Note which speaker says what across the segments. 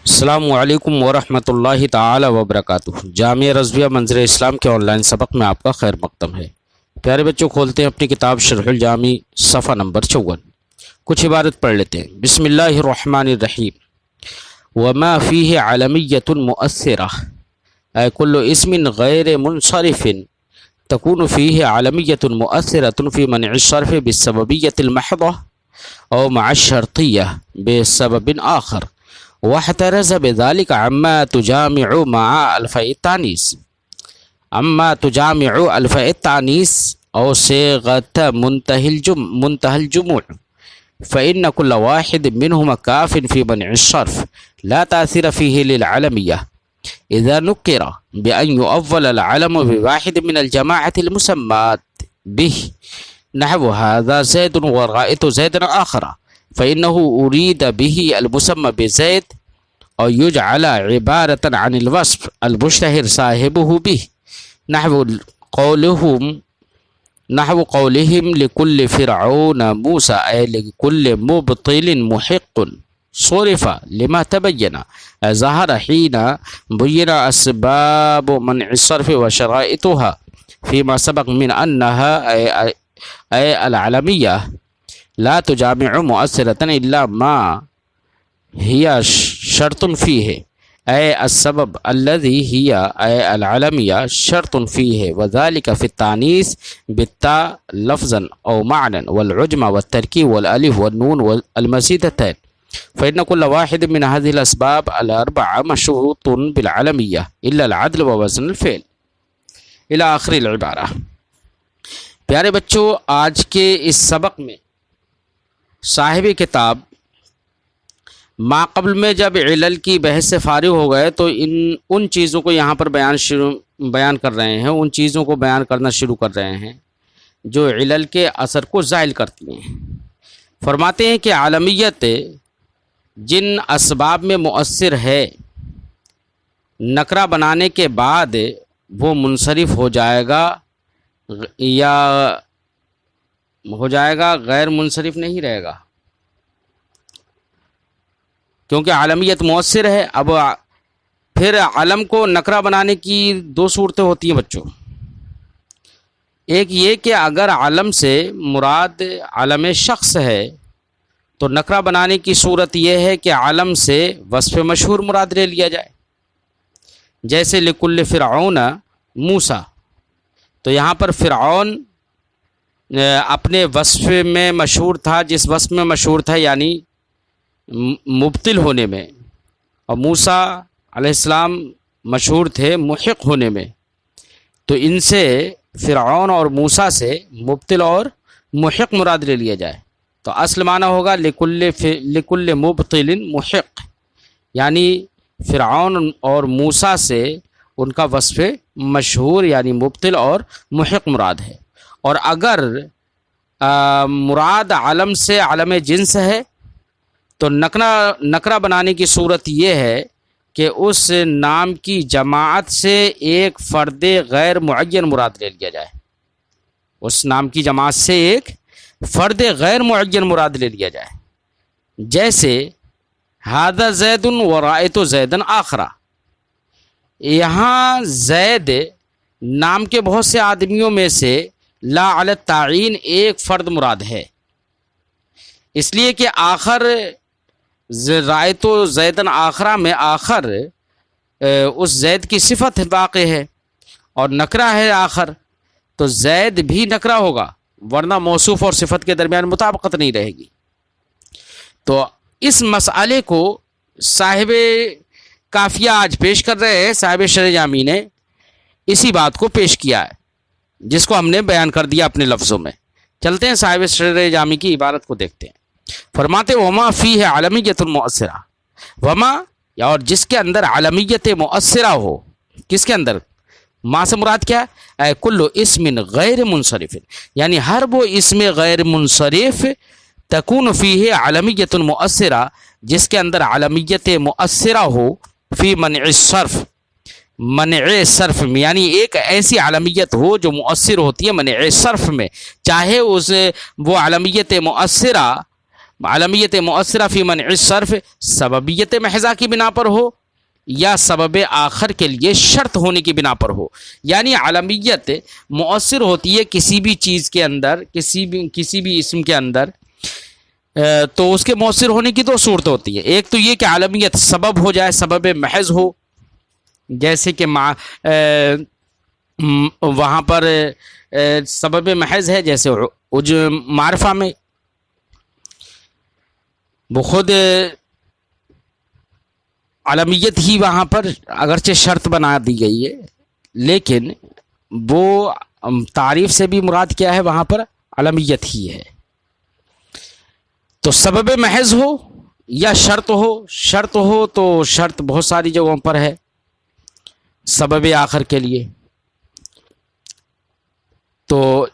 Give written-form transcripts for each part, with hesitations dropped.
Speaker 1: السلام علیکم ورحمۃ اللہ تعالی وبرکاتہ۔ جامعہ رضویہ منظر اسلام کے آن لائن سبق میں آپ کا خیر مقدم ہے۔ پیارے بچوں، کھولتے ہیں اپنی کتاب شرح الجامی صفحہ نمبر 54۔ کچھ عبارت پڑھ لیتے ہیں۔ بسم اللہ الرحمن الرحیم۔ وما فیہ علمیۃ مؤثرہ اے کل اسم غیر منصرف تکون فیہ علمیۃ مؤثرۃ فی منع الصرف بالسببیۃ المحضہ او مع الشرطیہ بسبب آخر واحترز بذلك عما تجامع مع الفاء التانيث او صيغة منتهى الجموع فإن كل واحد منهما كاف في منع الصرف لا تأثير فيه للعلمية إذا نكر بأن يؤول العلم بواحد من الجماعة المسمات به نحو هذا زيد ورأيت زيدا آخر فإنه أريد به المسمى بزيد أو يجعل عبارة عن الوصف المشتهر صاحبه به نحو قولهم لكل فرعون موسى أي لكل مبطل محق صرف لما تبين ظهر حين بين أسباب منع الصرف وشرائطها فيما سبق من أنها أي العلمية لا تجامع مؤثرة إلا ما هي شرط فيه أي السبب الذي هي أي العلمية شرط فيه وذلك في التانيث بالتاء لفظا أو معنى والعجم والتركيب والألف والنون والمزيدتين فإن كل واحد من هذه الأسباب الأربعة مشروط بالعلمية إلا العدل ووزن الفعل إلى آخر العبارة۔ پیارے بچوں، آج کے اس سبق میں صاحب کتاب ماقبل میں جب علل کی بحث سے فارغ ہو گئے تو ان چیزوں کو یہاں پر بیان کر رہے ہیں، ان چیزوں کو بیان کرنا شروع کر رہے ہیں جو علل کے اثر کو زائل کرتی ہیں۔ فرماتے ہیں کہ عالمیت جن اسباب میں مؤثر ہے، نکرہ بنانے کے بعد وہ منصرف ہو جائے گا یا ہو جائے گا، غیر منصرف نہیں رہے گا، کیونکہ عالمیت مؤثر ہے۔ اب پھر علم کو نکرہ بنانے کی دو صورتیں ہوتی ہیں بچوں۔ ایک یہ کہ اگر علم سے مراد علم شخص ہے تو نکرہ بنانے کی صورت یہ ہے کہ علم سے وصف مشہور مراد لے لیا جائے، جیسے لکل فرعون موسیٰ، تو یہاں پر فرعون اپنے وصف میں مشہور تھا، جس وصف میں مشہور تھا یعنی مبطل ہونے میں، اور موسیٰ علیہ السلام مشہور تھے محق ہونے میں، تو ان سے فرعون اور موسیٰ سے مبطل اور محق مراد لے لیا جائے تو اصل معنی ہوگا لکل مبطل محق، یعنی فرعون اور موسیٰ سے ان کا وصف مشہور یعنی مبطل اور محق مراد ہے۔ اور اگر مراد علم سے علم جنس ہے تو نکرہ بنانے کی صورت یہ ہے کہ اس نام کی جماعت سے ایک فرد غیر معین مراد لے لیا جائے، اس نام کی جماعت سے ایک فرد غیر معین مراد لے لیا جائے، جیسے ھذا زید ورأیت زیدا آخر، یہاں زید نام کے بہت سے آدمیوں میں سے لا علی التعین ایک فرد مراد ہے، اس لیے کہ آخر رأیت زیدن آخرہ میں آخر اس زید کی صفت واقع ہے اور نکرہ ہے آخر، تو زید بھی نکرہ ہوگا ورنہ موصوف اور صفت کے درمیان مطابقت نہیں رہے گی۔ تو اس مسئلے کو صاحب کافیہ آج پیش کر رہے ہیں، صاحب شرح جامی نے اسی بات کو پیش کیا ہے جس کو ہم نے بیان کر دیا اپنے لفظوں میں۔ چلتے ہیں صاحب شرح جامی کی عبارت کو دیکھتے ہیں۔ فرماتے وما فیہ علمیت مؤثرہ، وما اور جس کے اندر علمیت مؤثرہ ہو، کس کے اندر؟ ما سے مراد کیا ہے؟ اے کل اسم غیر منصرف، یعنی ہر وہ اسم غیر منصرف تکون فیہ علمیت مؤثرہ جس کے اندر علمیت مؤثرہ ہو، فی منع الصرف، منع صرف میں، یعنی ایک ایسی علمیت ہو جو مؤثر ہوتی ہے منع صرف میں، چاہے وہ علمیت مؤثرہ علمیت مؤثرہ فی منع الصرف سببیت محضہ کی بنا پر ہو یا سبب آخر کے لیے شرط ہونے کی بنا پر ہو. یعنی علمیت مؤثر ہوتی ہے کسی بھی چیز کے اندر، کسی بھی اسم کے اندر، تو اس کے مؤثر ہونے کی دو صورت ہوتی ہے. ایک تو یہ کہ علمیت سبب ہو جائے، سبب محض ہو، جیسے کہ وہاں پر سبب محض ہے جیسے معرفہ میں وہ خود علمیت ہی وہاں پر اگرچہ شرط بنا دی گئی ہے، لیکن وہ تعریف سے بھی مراد کیا ہے وہاں پر علمیت ہی ہے. تو سبب محض ہو یا شرط ہو تو شرط بہت ساری جگہوں پر ہے سبب آخر کے لیے. تو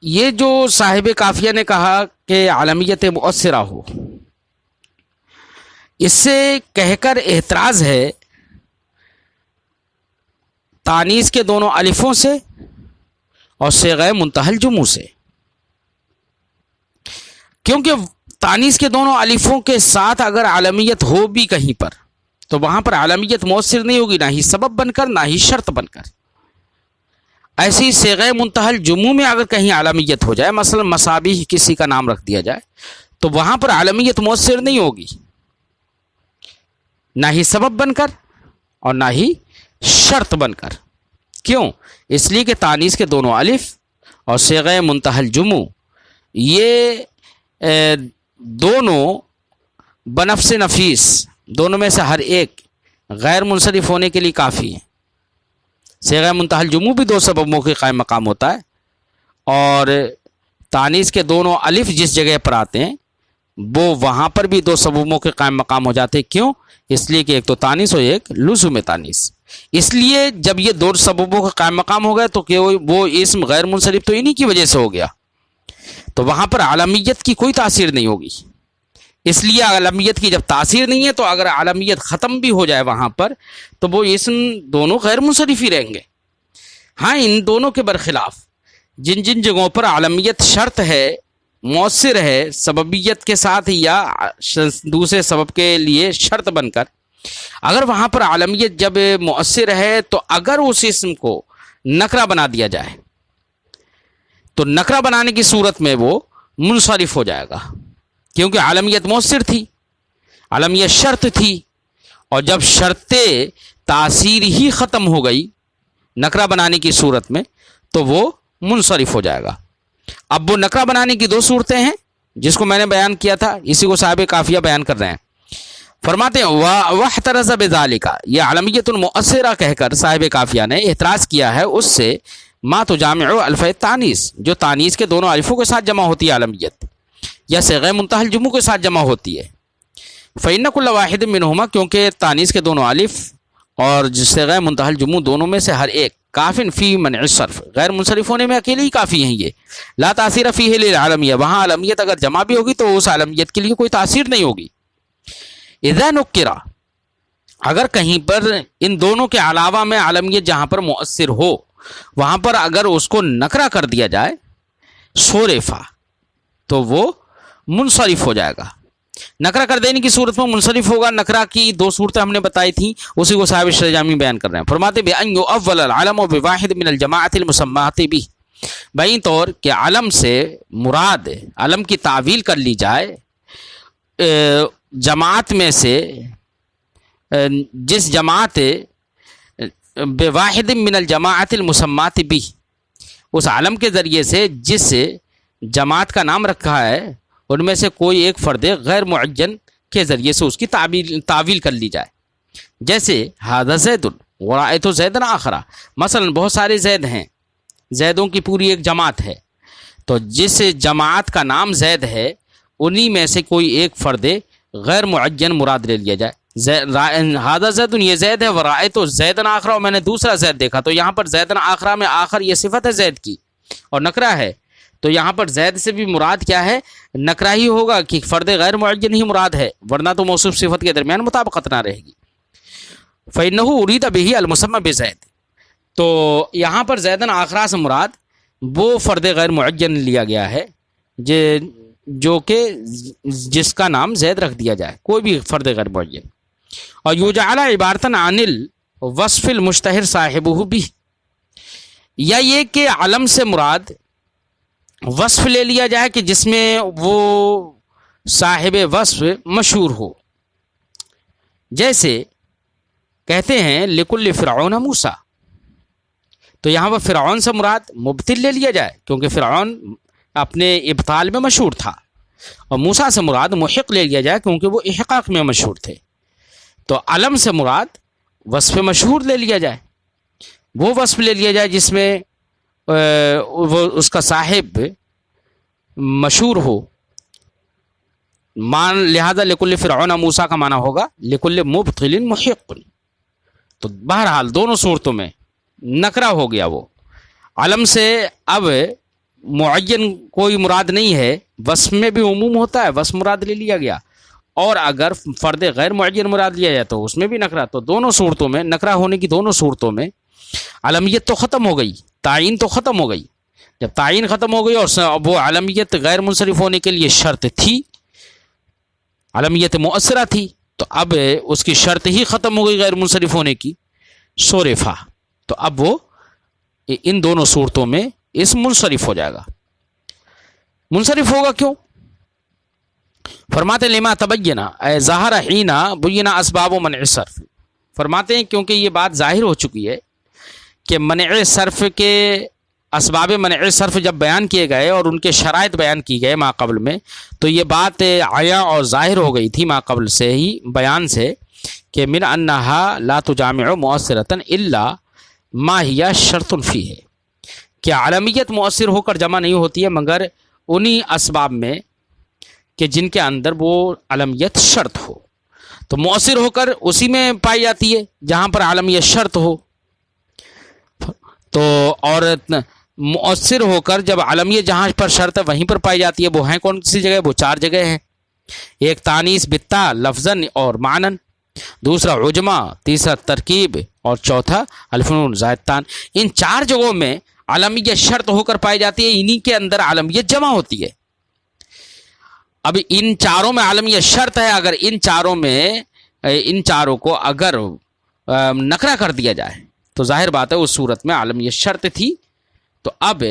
Speaker 1: یہ جو صاحب کافیہ نے کہا کہ علمیت مؤثرہ ہو، اس سے کہہ کر اعتراض ہے تانیث کے دونوں الفوں سے اور صیغہ منتہی الجموع سے، کیونکہ تانیث کے دونوں الفوں کے ساتھ اگر علمیت ہو بھی کہیں پر تو وہاں پر علمیت مؤثر نہیں ہوگی، نہ ہی سبب بن کر نہ ہی شرط بن کر. ایسی ہی صیغہ منتہی الجموع میں اگر کہیں علمیت ہو جائے، مثلا مصابیح کسی کا نام رکھ دیا جائے، تو وہاں پر علمیت مؤثر نہیں ہوگی، نہ ہی سبب بن کر اور نہ ہی شرط بن کر. کیوں؟ اس لیے کہ تانیث کے دونوں الف اور صیغہ منتہی الجموع یہ دونوں بنفس نفیس، دونوں میں سے ہر ایک غیر منصرف ہونے کے لیے کافی ہیں. صیغہ منتہی الجموع بھی دو سببوں کے قائم مقام ہوتا ہے، اور تانیث کے دونوں الف جس جگہ پر آتے ہیں وہ وہاں پر بھی دو سببوں کے قائم مقام ہو جاتے ہیں. کیوں؟ اس لیے کہ ایک تو تانیث اور ایک لزوم تانیث. اس لیے جب یہ دو سببوں کا قائم مقام ہو گیا تو کہ وہ اسم غیر منصرف تو انہی کی وجہ سے ہو گیا، تو وہاں پر علمیت کی کوئی تاثیر نہیں ہوگی. اس لیے علمیت کی جب تاثیر نہیں ہے تو اگر علمیت ختم بھی ہو جائے وہاں پر تو وہ اسم دونوں غیر منصرف ہی رہیں گے. ہاں، ان دونوں کے برخلاف جن جن جگہوں پر علمیت شرط ہے، مؤثر ہے سببیت کے ساتھ یا دوسرے سبب کے لیے شرط بن کر، اگر وہاں پر علمیت جب مؤثر ہے تو اگر اس اسم کو نکرہ بنا دیا جائے تو نکرہ بنانے کی صورت میں وہ منصرف ہو جائے گا، کیونکہ علمیت مؤثر تھی، علمیت شرط تھی، اور جب شرط تاثیر ہی ختم ہو گئی نکرہ بنانے کی صورت میں تو وہ منصرف ہو جائے گا. اب وہ نکرہ بنانے کی دو صورتیں ہیں جس کو میں نے بیان کیا تھا، اسی کو صاحب کافیہ بیان کر رہے ہیں. فرماتے ہیں وَاحْتَرَزَ بِذَلِكَ، یہ علمیت المؤثرہ کہہ کر صاحب کافیہ نے اعتراض کیا ہے اس سے ما تجامع الف تانیث، جو تانیث کے دونوں الفوں کے ساتھ جمع ہوتی ہے علمیت، یا صیغہ منتہی الجموع کے ساتھ جمع ہوتی ہے. فَإِنَّ كُلَّ وَاحِدٍ مِّنْهُمَا، کیونکہ تانیث کے دونوں الف اور صیغہ منتہی الجموع دونوں میں سے ہر ایک کافٍ فی منع الصرف، غیر منصرف ہونے میں اکیلے ہی کافی ہیں. یہ لا تاثیر فیہ للعلمیہ، وہاں علمیت اگر جمع بھی ہوگی تو اس علمیت کے لیے کوئی تاثیر نہیں ہوگی. اذا نکرہ، اگر کہیں پر ان دونوں کے علاوہ میں علمیت جہاں پر مؤثر ہو وہاں پر اگر اس کو نکرہ کر دیا جائے صرفا، تو وہ منصرف ہو جائے گا. نکرہ کر دینے کی صورت میں منصرف ہوگا. نکرہ کی دو صورتیں ہم نے بتائی تھیں، اسی کو صاحب شرح جامی بیان کر رہے ہیں. فرماتے بأن يؤول العلم بواحد من الجماعة المسماة به، بین طور کہ علم سے مراد علم کی تعویل کر لی جائے جماعت میں سے، جس جماعت بواحد من الجماعة المسماة به، اس علم کے ذریعے سے جس جماعت کا نام رکھا ہے ان میں سے کوئی ایک فرد غیر معین کے ذریعے سے اس کی تعویل کر لی جائے. جیسے ھذا زید ورأیت زیدا آخر، مثلا بہت سارے زید ہیں، زیدوں کی پوری ایک جماعت ہے، تو جس جماعت کا نام زید ہے انہی میں سے کوئی ایک فرد غیر معین مراد لے لیا جائے. ھذا زید، یہ زید ہے، ورأیت زیدا آخر، اور میں نے دوسرا زید دیکھا. تو یہاں پر زیدا آخر میں آخر یہ صفت ہے زید کی اور نکرہ ہے، تو یہاں پر زید سے بھی مراد کیا ہے؟ نکرہ ہی ہوگا کہ فرد غیر معین ہی مراد ہے، ورنہ تو موصوف صفت کے درمیان مطابقت نہ رہے گی. فَإِنَّهُ أُرِيدَ بِهِ الْمُسَمَّى بِزَيْد، تو یہاں پر زیدن آخرہ سے مراد وہ فرد غیر معین لیا گیا ہے جو کہ جس کا نام زید رکھ دیا جائے، کوئی بھی فرد غیر معین. اور یجعل عبارتاً عن الوصف المشتہر صاحبہ بھی، یا یہ کہ علم سے مراد وصف لے لیا جائے کہ جس میں وہ صاحب وصف مشہور ہو. جیسے کہتے ہیں لکل فرعون موسیٰ، تو یہاں پر فرعون سے مراد مبتل لے لیا جائے کیونکہ فرعون اپنے ابطال میں مشہور تھا، اور موسیٰ سے مراد محق لے لیا جائے کیونکہ وہ احقاق میں مشہور تھے. تو علم سے مراد وصف مشہور لے لیا جائے، وہ وصف لے لیا جائے جس میں وہ اس کا صاحب مشہور ہو. لہذا لکل فرعون موسیٰ کا معنی ہوگا لکل مبطل محق. تو بہرحال دونوں صورتوں میں نکرہ ہو گیا. وہ علم سے اب معین کوئی مراد نہیں ہے، وصف میں بھی عموم ہوتا ہے، وصف مراد لے لیا گیا، اور اگر فرد غیر معین مراد لیا جائے تو اس میں بھی نکرہ. تو دونوں صورتوں میں نکرہ ہونے کی دونوں صورتوں میں علمیت تو ختم ہو گئی، تعین تو ختم ہو گئی. جب تعین ختم ہو گئی اور وہ علمیت غیر منصرف ہونے کے لیے شرط تھی، علمیت مؤثرہ تھی، تو اب اس کی شرط ہی ختم ہو گئی غیر منصرف ہونے کی، صرفہ. تو اب وہ ان دونوں صورتوں میں اس منصرف ہو جائے گا. منصرف ہوگا کیوں؟ فرماتے لما تبینہ اے ظاہر حین بینہ اسباب و منع صرف. فرماتے ہیں کیونکہ یہ بات ظاہر ہو چکی ہے کہ منع صرف کے اسباب منع صرف جب بیان کیے گئے اور ان کے شرائط بیان کی گئے ما قبل میں، تو یہ بات عیاں اور ظاہر ہو گئی تھی ما قبل سے ہی بیان سے کہ من انہا لا تجامع مؤثرۃ الا ما ہی شرط فیہ، کہ علمیت مؤثر ہو کر جمع نہیں ہوتی ہے مگر انہی اسباب میں کہ جن کے اندر وہ علمیت شرط ہو. تو مؤثر ہو کر اسی میں پائی جاتی ہے جہاں پر علمیت شرط ہو. تو اور مؤثر ہو کر جب علمیت جہاں پر شرط ہے وہیں پر پائی جاتی ہے. وہ ہیں کون سی جگہ؟ وہ 4 جگہ ہیں. ایک تانیث بالتا لفظاً اور معنن، دوسرا عجمہ، تیسرا ترکیب، اور چوتھا الفنون زائد تان. ان 4 جگہوں میں علمیت شرط ہو کر پائی جاتی ہے، انہی کے اندر علمیت جمع ہوتی ہے. اب ان 4 میں علمیت شرط ہے، اگر ان چاروں کو اگر نکرہ کر دیا جائے تو ظاہر بات ہے اس صورت میں علمیت شرط تھی، تو اب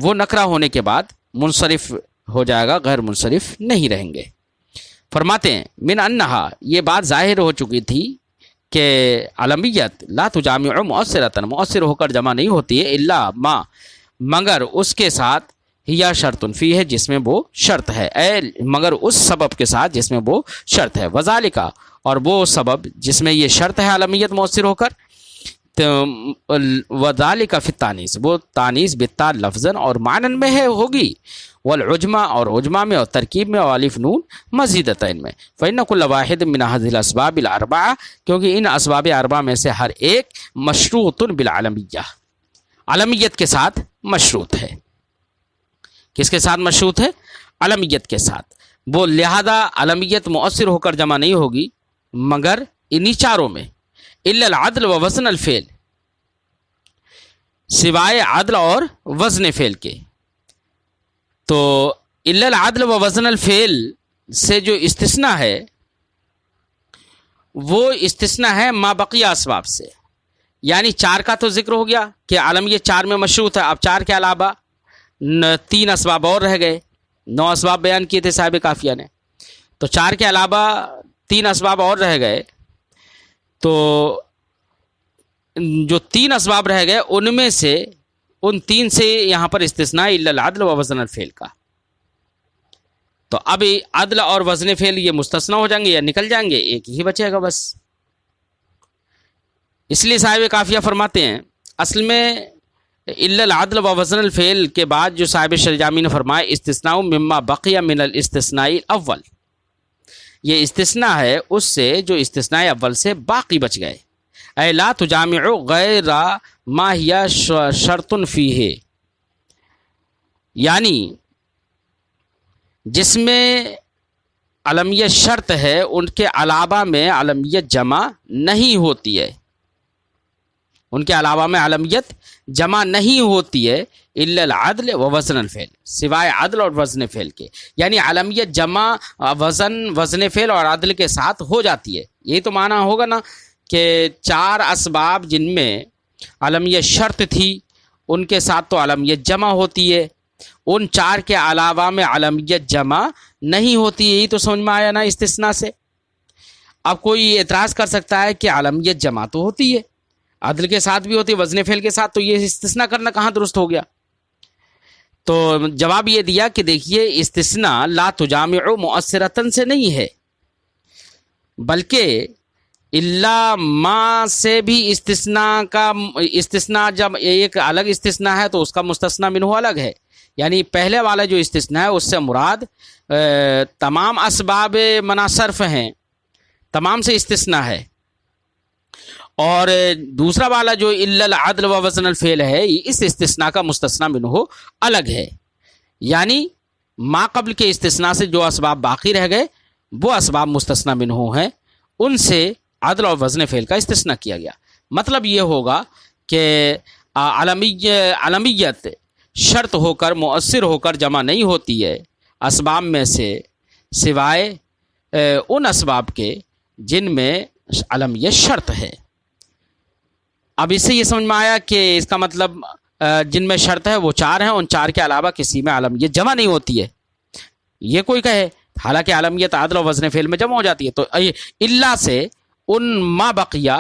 Speaker 1: وہ نکرہ ہونے کے بعد منصرف ہو جائے گا، غیر منصرف نہیں رہیں گے. فرماتے ہیں من انہا، یہ بات ظاہر ہو چکی تھی کہ علمیت لا تجامع مؤثرۃ، مؤثر ہو کر جمع نہیں ہوتی ہے، الا ما، مگر اس کے ساتھ ہیا شرط فی ہے جس میں وہ شرط ہے، مگر اس سبب کے ساتھ جس میں وہ شرط ہے. وذالک، اور وہ سبب جس میں یہ شرط ہے علمیت مؤثر ہو کر، وذالک فی التانیث، وہ تانیث بالتا لفظاً اور معنن میں ہے ہوگی، والعجمہ، اور عجمہ میں، اور ترکیب میں، اور الف نون مزیدتین میں. فإن كل واحد من هذه الاسباب الاربعہ، کیونکہ ان اسباب اربعہ میں سے ہر ایک مشروط بالعلمیہ، علمیت کے ساتھ مشروط ہے. کس کے ساتھ مشروط ہے؟ علمیت کے ساتھ. وہ لہذا علمیت مؤثر ہو کر جمع نہیں ہوگی مگر انہی 4 میں، الا العدل و وزن الفعل، سوائے عدل اور وزن فعل کے. تو الا العدل و وزن الفعل سے جو استثناء ہے وہ استثناء ہے ما بقیہ اسباب سے. یعنی 4 کا تو ذکر ہو گیا کہ علمیت 4 میں مشروط ہے. اب 4 کے علاوہ 3 اسباب اور رہ گئے، 9 اسباب بیان کیے تھے صاحب کافیہ نے، تو 4 کے علاوہ 3 اسباب اور رہ گئے. تو جو 3 اسباب رہ گئے ان میں سے ان 3 سے یہاں پر استثناء الا العدل و وزن الفعل کا. تو اب عدل اور وزن فعل یہ مستثنی ہو جائیں گے یا نکل جائیں گے، ایک ہی بچے گا بس. اس لیے صاحب کافیہ فرماتے ہیں اصل میں الا العدل و وزن الفعل کے بعد جو صاحب شرجامی نے فرمایا استثناء مما بقی من الاستثناء الاول، یہ استثناء ہے اس سے جو استثناء اول سے باقی بچ گئے. اے لا تجامع غیر ما ہی شرط فیہ، یعنی جس میں علمیت شرط ہے ان کے علاوہ میں علمیت جمع نہیں ہوتی ہے. ان کے علاوہ میں علمیت جمع نہیں ہوتی ہے الا العدل و وزن الفعل، سوائے عدل اور وزن فعل کے. یعنی علمیت جمع وزن فعل اور عدل کے ساتھ ہو جاتی ہے. یہی تو معنی ہوگا نا کہ 4 اسباب جن میں علمیت شرط تھی ان کے ساتھ تو علمیت جمع ہوتی ہے، ان 4 کے علاوہ میں علمیت جمع نہیں ہوتی. یہی تو سمجھ میں آیا نا استثناء سے. اب کوئی اعتراض کر سکتا ہے کہ علمیت جمع تو ہوتی ہے، عدل کے ساتھ بھی ہوتی ہے، وزن فعل کے ساتھ، تو یہ استثناء کرنا کہاں درست ہو گیا؟ تو جواب یہ دیا کہ دیکھیے استثناء لا تجامع مؤثرتن سے نہیں ہے، بلکہ الا ما سے بھی استثناء جب ایک الگ استثناء ہے تو اس کا مستثنی منہ الگ ہے. یعنی پہلے والا جو استثناء ہے اس سے مراد تمام اسباب مناصرف ہیں، تمام سے استثناء ہے، اور دوسرا والا جو الا العدل و وزن الفعل ہے اس استثناء کا مستثنی منہ الگ ہے. یعنی ما قبل کے استثناء سے جو اسباب باقی رہ گئے وہ اسباب مستثنی منہ ہیں، ان سے عدل اور وزن فعل کا استثناء کیا گیا. مطلب یہ ہوگا کہ علمیت شرط ہو کر مؤثر ہو کر جمع نہیں ہوتی ہے اسباب میں سے سوائے ان اسباب کے جن میں علمیت شرط ہے. اب اس سے یہ سمجھ میں آیا کہ اس کا مطلب جن میں شرط ہے وہ 4 ہیں، ان 4 کے علاوہ کسی میں علمیت جمع نہیں ہوتی ہے. یہ کوئی کہے حالانکہ علمیت عدل و وزن فعل میں جمع ہو جاتی ہے، تو اللہ سے ان ما بقیہ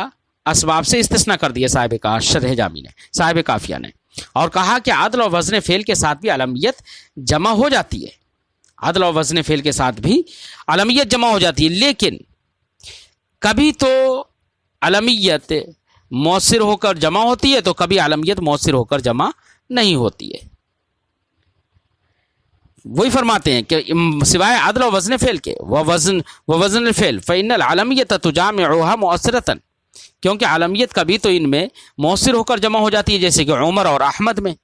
Speaker 1: اسباب سے استثناء کر دیا صاحب کا شرح جامی نے، صاحب کافیہ نے، اور کہا کہ عدل و وزن فعل کے ساتھ بھی علمیت جمع ہو جاتی ہے، عدل و وزن فعل کے ساتھ بھی علمیت جمع ہو جاتی ہے. لیکن کبھی تو علمیت مؤثر ہو کر جمع ہوتی ہے تو کبھی علمیت مؤثر ہو کر جمع نہیں ہوتی ہے. وہی فرماتے ہیں کہ سوائے عدل و وزن فعل کے وزن الفعل فإن العلمیت تجامعها مؤثرۃ، کیونکہ علمیت کبھی تو ان میں مؤثر ہو کر جمع ہو جاتی ہے، جیسے کہ عمر اور احمد میں.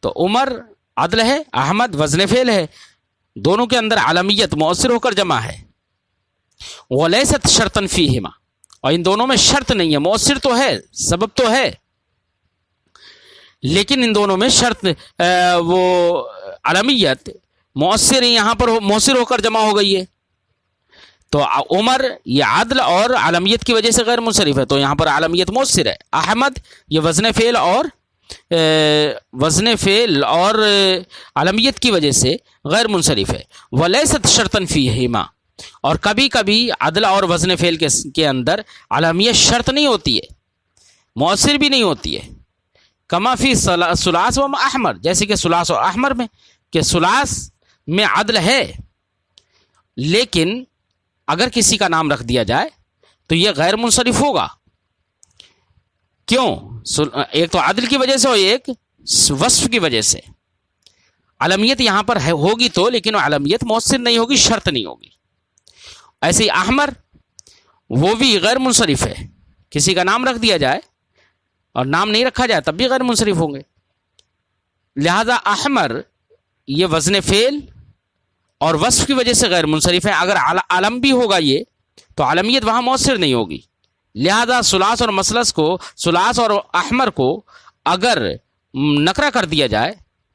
Speaker 1: تو عمر عدل ہے، احمد وزن فعل ہے، دونوں کے اندر علمیت مؤثر ہو کر جمع ہے. ولیست شرطا فیہما، اور ان دونوں میں شرط نہیں ہے، مؤثر تو ہے، سبب تو ہے، لیکن ان دونوں میں شرط وہ علمیت مؤثر یہاں پر مؤثر ہو کر جمع ہو گئی ہے. تو عمر یہ عدل اور علمیت کی وجہ سے غیر منصرف ہے، تو یہاں پر علمیت مؤثر ہے. احمد یہ وزن فعل اور علمیت کی وجہ سے غیر منصرف ہے. ولیست شرطا فیہما، اور کبھی کبھی عدل اور وزن فعل کے اندر علمیت شرط نہیں ہوتی ہے، مؤثر بھی نہیں ہوتی ہے. کما فی ثلاث و احمر، جیسے کہ ثلاث اور احمر میں، کہ ثلاث میں عدل ہے لیکن اگر کسی کا نام رکھ دیا جائے تو یہ غیر منصرف ہوگا. کیوں؟ ایک تو عدل کی وجہ سے اور ایک وصف کی وجہ سے. علمیت یہاں پر ہوگی تو، لیکن علمیت مؤثر نہیں ہوگی، شرط نہیں ہوگی. ایسے ہی احمر وہ بھی غیر منصرف ہے، کسی کا نام رکھ دیا جائے اور نام نہیں رکھا جائے تب بھی غیر منصرف ہوں گے. لہذا احمر یہ وزن فعل اور وصف کی وجہ سے غیر منصرف ہے. اگر علم بھی ہوگا یہ تو علمیت وہاں مؤثر نہیں ہوگی. لہذا ثلاث اور مثلث کو، ثلاث اور احمر کو اگر نکرہ کر دیا جائے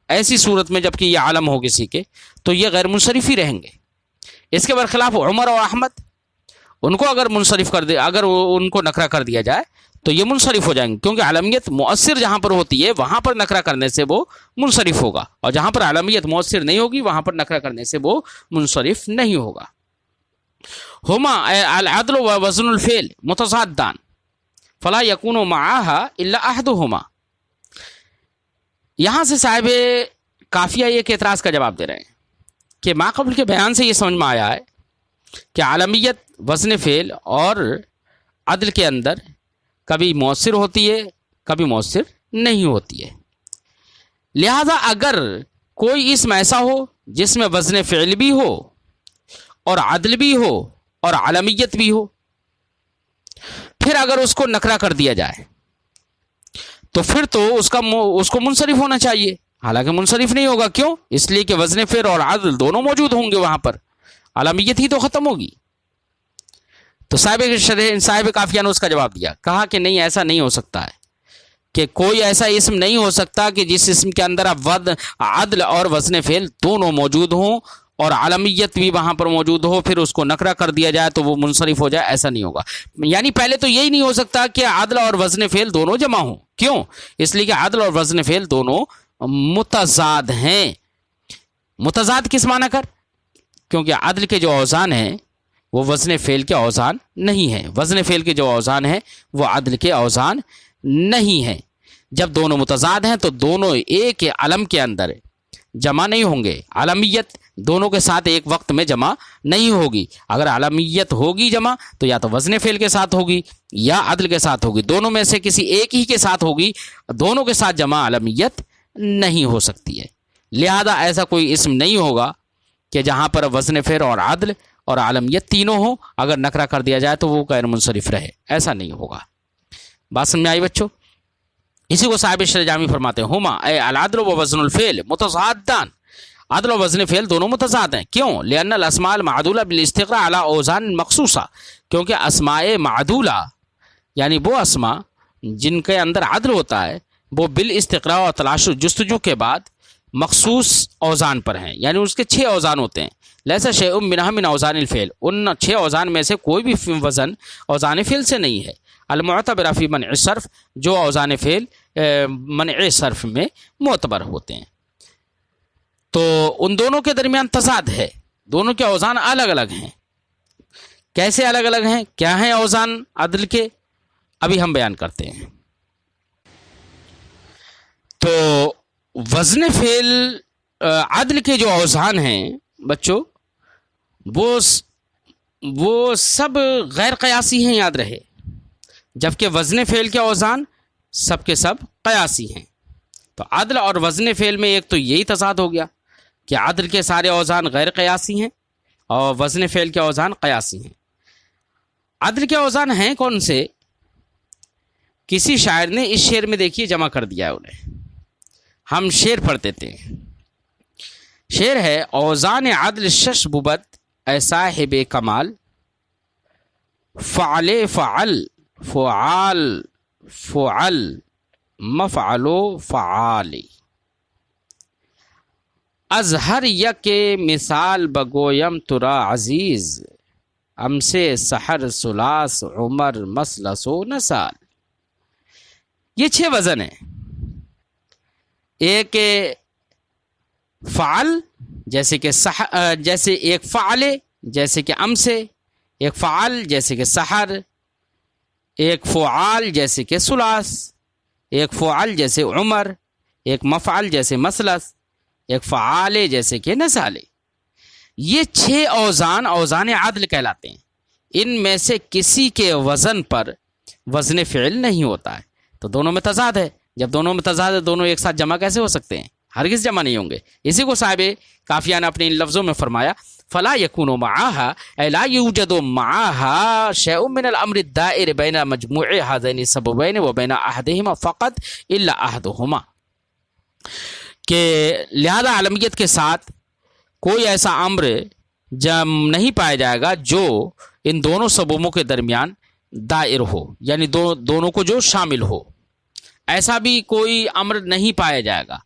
Speaker 1: ایسی صورت میں جبکہ یہ عالم ہو کسی کے، تو یہ غیر منصرف ہی رہیں گے. اس کے برخلاف عمر اور احمد ان کو اگر منصرف کر دے، اگر ان کو نکرہ کر دیا جائے تو یہ منصرف ہو جائیں گے، کیونکہ علمیت مؤثر جہاں پر ہوتی ہے وہاں پر نکرہ کرنے سے وہ منصرف ہوگا، اور جہاں پر علمیت مؤثر نہیں ہوگی وہاں پر نکرہ کرنے سے وہ منصرف نہیں ہوگا. ہما العدل و وزن الفعل متضادان فلا یکون معها الا احدهما. یہاں سے صاحب کافیہ ایک اعتراض کا جواب دے رہے ہیں کہ ما قبل کے بیان سے یہ سمجھ میں آیا ہے کہ علمیت وزن فعل اور عدل کے اندر کبھی مؤثر ہوتی ہے کبھی مؤثر نہیں ہوتی ہے. لہذا اگر کوئی اسم ایسا ہو جس میں وزن فعل بھی ہو اور عدل بھی ہو اور علمیت بھی ہو، پھر اگر اس کو نکرہ کر دیا جائے تو پھر تو اس کو منصرف ہونا چاہیے، حالانکہ منصرف نہیں ہوگا. کیوں؟ اس لیے کہ وزن فعل اور عدل دونوں موجود ہوں گے، وہاں پر علمیت ہی تو ختم ہوگی. تو صاحب قافیہ نے اس کا جواب دیا، کہا کہ نہیں، ایسا نہیں ہو سکتا ہے کہ کوئی ایسا اسم نہیں ہو سکتا کہ جس اسم کے اندر عدل اور وزن فعل دونوں موجود ہوں اور عالمیت بھی وہاں پر موجود ہو، پھر اس کو نکرہ کر دیا جائے تو وہ منصرف ہو جائے، ایسا نہیں ہوگا۔ یعنی پہلے تو یہی نہیں ہو سکتا کہ عدل اور وزن فعل دونوں جمع ہوں، کیوں؟ اس لیے کہ عدل اور وزن فعل دونوں متضاد ہیں۔ متضاد کس معنی کر؟ کیونکہ عدل کے جو اوزان ہیں وہ وزن فعل کے اوزان نہیں ہیں، وزن فعل کے جو اوزان ہیں وہ عدل کے اوزان نہیں ہیں۔ جب دونوں متضاد ہیں تو دونوں ایک علم کے اندر جمع نہیں ہوں گے، عالمیت دونوں کے ساتھ ایک وقت میں جمع نہیں ہوگی۔ اگر عالمیت ہوگی جمع تو یا تو وزن فعل کے ساتھ ہوگی یا عدل کے ساتھ ہوگی، دونوں میں سے کسی ایک ہی کے ساتھ ہوگی، دونوں کے ساتھ جمع عالمیت نہیں ہو سکتی ہے۔ لہذا ایسا کوئی اسم نہیں ہوگا کہ جہاں پر وزن فعل اور عدل اور عالمیت تینوں ہوں، اگر نکرہ کر دیا جائے تو وہ غیر منصرف رہے، ایسا نہیں ہوگا۔ بات سمجھ میں آئی بچوں؟ اسی کو صاحب شرح جامی فرماتے ہیں، ہما اے العدل و وزن الفعل متضادان، عدل و وزن فعل دونوں متضاد ہیں، کیوں؟ لأن الاسماء المعدولہ بالاستقراء علی اوزان مخصوصہ، کیونکہ اسماء معدولہ یعنی وہ اسماء جن کے اندر عدل ہوتا ہے وہ بالاستقراء اور تلاش و جستجو کے بعد مخصوص اوزان پر ہیں، یعنی اس کے 6 اوزان ہوتے ہیں۔ لیسا شیء منہا من اوزان الفعل، ان 6 اوزان میں سے کوئی بھی وزن اوزان فعل سے نہیں ہے۔ المعتبر فی منع صرف، جو اوزان فعل منع صرف میں معتبر ہوتے ہیں۔ تو ان دونوں کے درمیان تضاد ہے، دونوں کے اوزان الگ الگ ہیں۔ کیسے الگ الگ ہیں؟ کیا ہیں اوزان عدل کے؟ ابھی ہم بیان کرتے ہیں۔ تو وزن فعل عدل کے جو اوزان ہیں بچوں وہ سب غیر قیاسی ہیں، یاد رہے، جبکہ وزن فعل کے اوزان سب کے سب قیاسی ہیں۔ تو عدل اور وزن فعل میں ایک تو یہی تضاد ہو گیا کہ عدل کے سارے اوزان غیر قیاسی ہیں اور وزن فعل کے اوزان قیاسی ہیں۔ عدل کے اوزان ہیں کون سے؟ کسی شاعر نے اس شعر میں دیکھیے جمع کر دیا ہے انہیں، ہم شعر پڑھ دیتے ہیں۔ شعر ہے، اوزان عدل شش ببد اے صاحب کمال، فعل فعل فعال فعل مفعل و فعالی، از ہر یک مثال بگویم ترا عزیز، ام سے سحر سلاس عمر مسلس و نسال۔ یہ 6 وزن ہیں۔ ایک فعل جیسے کہ جیسے ایک فعل جیسے کہ ام سے، ایک فعل جیسے کہ سحر، ایک فعال جیسے کہ سلاس، ایک فعل جیسے عمر، ایک مفعل جیسے مسلس، ایک فعال جیسے کہ نسالے۔ یہ 6 اوزان اوزان عدل کہلاتے ہیں۔ ان میں سے کسی کے وزن پر وزن فعل نہیں ہوتا ہے، تو دونوں میں تضاد ہے۔ جب دونوں میں تضاد ہے، دونوں ایک ساتھ جمع کیسے ہو سکتے ہیں؟ ہرگز جمع نہیں ہوں گے۔ اسی کو صاحب قافیہ نے اپنے ان لفظوں میں فرمایا، فلا یکون معها اے لا یوجد معها شیء من الامر الدائر بین مجموع هذین السببین وبین احدهما فقط الا احدهما، کہ لہذا عالمیت کے ساتھ کوئی ایسا امر نہیں پایا جائے گا جو ان دونوں سببوں کے درمیان دائر ہو، یعنی دونوں کو جو شامل ہو، ایسا بھی کوئی امر نہیں پایا جائے گا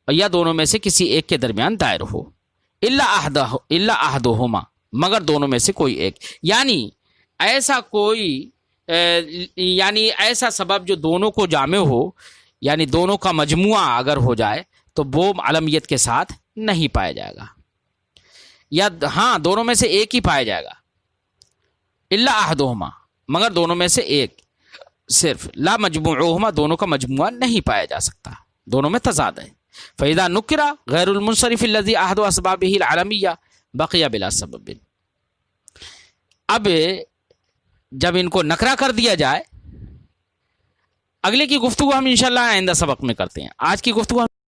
Speaker 1: یا دونوں میں سے کسی ایک کے درمیان دائر ہو، الا احدہما، مگر دونوں میں سے کوئی ایک، یعنی ایسا کوئی یعنی ایسا سبب جو دونوں کو جامع ہو، یعنی دونوں کا مجموعہ اگر ہو جائے تو وہ عالمیت کے ساتھ نہیں پایا جائے گا، یا ہاں دونوں میں سے ایک ہی پایا جائے گا، الا احدہما، مگر دونوں میں سے ایک، صرف لا مجموعہما، دونوں کا مجموعہ نہیں پایا جا سکتا، دونوں میں تضاد ہے۔ فَإِذَا نُكِرَ غَيْرُ الْمُنصَرِفِ الَّذِي أَحَدُ أَسْبَابِهِ الْعَالَمِيَّةِ بَقِيَ بِلَا سَبَبٍ۔ اب جب ان کو نکرہ کر دیا جائے، اگلے کی گفتگو ہم انشاءاللہ آئندہ سبق میں کرتے ہیں۔ آج کی گفتگو